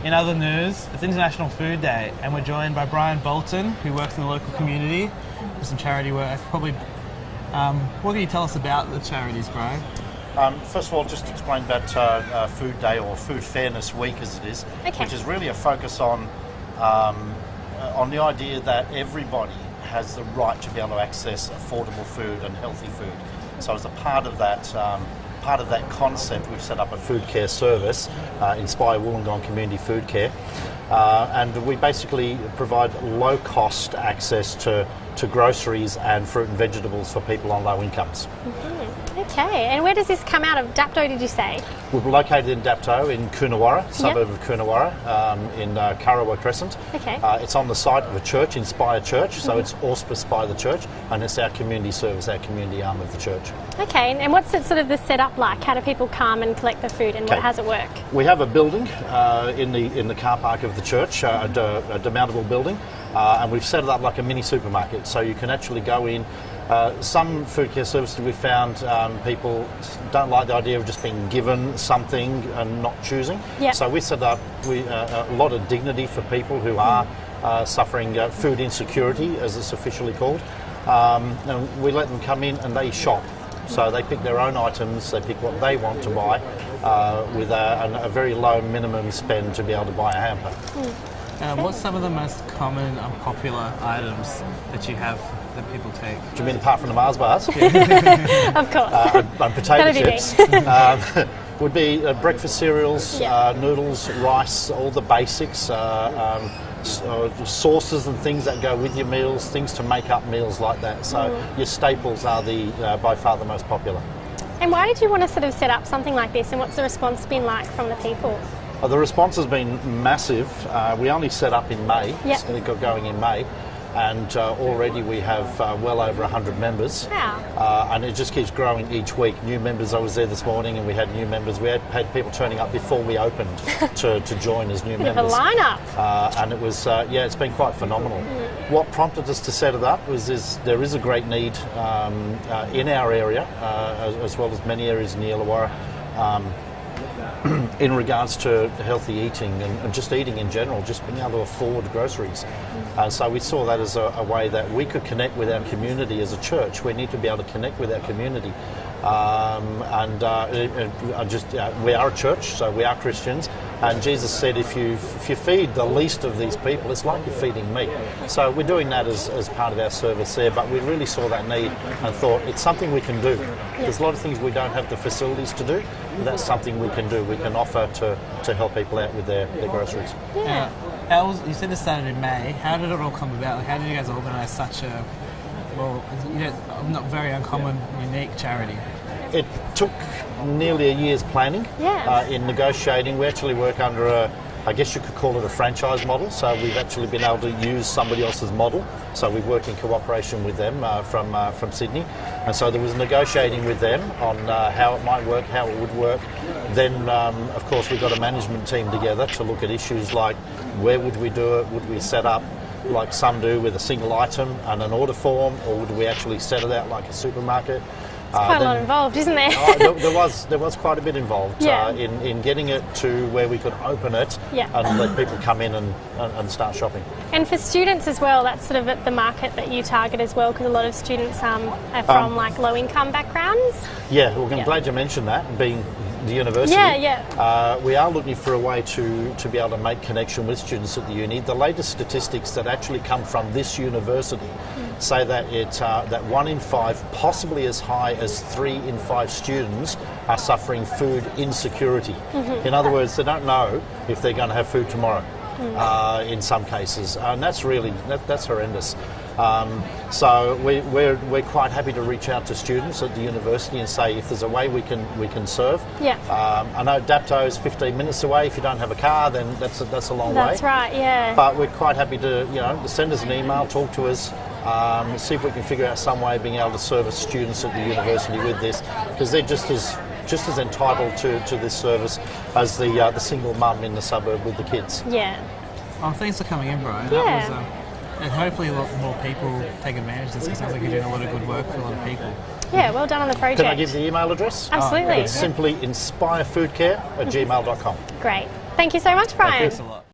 In other news, it's International Food Day, and we're joined by Brian Bolton, who works in the local community with some charity work. Probably, what can you tell us about the charities, Brian? First of all, just explain about Food Day, or Food Fairness Week as it is, which is really a focus on the idea that everybody has the right to be able to access affordable food and healthy food. So as a part of that concept, we've set up a food care service, Inspire Wollongong Community Food Care, and we basically provide low-cost access to groceries and fruit and vegetables for people on low incomes. Mm-hmm. Okay, and where does this come out of? Dapto, did you say? We're located in Dapto, in Coonawarra, suburb of Coonawarra, in Currawa Crescent. Okay. It's on the site of a church, Inspire Church, so it's auspiced by the church, and it's our community service, our community arm of the church. Okay, and what's it sort of the setup like? How do people come and collect the food, and how does it work? We have a building in the car park of the church, a demountable building, and we've set it up like a mini supermarket, so you can actually go in. Some food care services we found people don't like the idea of just being given something and not choosing. Yep. So we set up a lot of dignity for people who are suffering food insecurity, as it's officially called. And we let them come in and they shop. So they pick their own items, they pick what they want to buy with a very low minimum spend to be able to buy a hamper. What's some of the most common and popular items that you have that people take? Do you mean apart from the Mars bars? Of course. And potato chips. Would be breakfast cereals, noodles, rice, all the basics, sauces and things that go with your meals, things to make up meals like that. So your staples are by far the most popular. And why did you want to sort of set up something like this, and what's the response been like from the people? The response has been massive. We only set up in May, so it got going in May, and already we have well over 100 members. Wow. And it just keeps growing each week. New members, I was there this morning and we had new members. We had people turning up before we opened to join as new members. A lineup. And it was, it's been quite phenomenal. What prompted us to set it up was there is a great need in our area, as well as many areas in the Illawarra, in regards to healthy eating and just eating in general, just being able to afford groceries. So we saw that as a way that we could connect with our community as a church. We need to be able to connect with our community. We are a church, so we are Christians, and Jesus said if you feed the least of these people, it's like you're feeding me. So we're doing that as part of our service there, but we really saw that need and thought it's something we can do. There's a lot of things we don't have the facilities to do, but that's something we can do. We can offer to help people out with their groceries. Yeah. You said this started in May. How did it all come about? Like, how did you guys organise such a, not very uncommon, unique charity? It took nearly a year's planning in negotiating. We actually work under I guess you could call it a franchise model. So we've actually been able to use somebody else's model. So we work in cooperation with them from Sydney. And so there was negotiating with them on how it might work, how it would work. Then, of course, we got a management team together to look at issues like where would we do it? Would we set up like some do with a single item and an order form, or would we actually set it out like a supermarket? Quite a lot involved, isn't there? There was quite a bit involved in getting it to where we could open it and let people come in and start shopping. And for students as well, that's sort of the market that you target as well, because a lot of students are from like low income backgrounds. Yeah, well, I'm glad you mentioned that, being the university. We are looking for a way to be able to make connection with students at the uni. The latest statistics that actually come from this university say that that 1 in 5, possibly as high as 3 in 5 students are suffering food insecurity. In other words, they don't know if they're going to have food tomorrow. In some cases, and that's horrendous. So we're quite happy to reach out to students at the university and say if there's a way we can serve. I know Dapto is 15 minutes away. If you don't have a car, then that's a long way. That's right, yeah. But we're quite happy to send us an email, talk to us, see if we can figure out some way of being able to service students at the university with this, because they're just as entitled to this service as the single mum in the suburb with the kids. Yeah. Oh, thanks for coming in, Brian. Yeah. That was, and hopefully a lot more people take advantage of this, because it sounds like you're doing a lot of good work for a lot of people. Yeah, well done on the project. Can I give the email address? Absolutely. It's simply inspirefoodcare@gmail.com. Great. Thank you so much, Brian. Thanks a lot.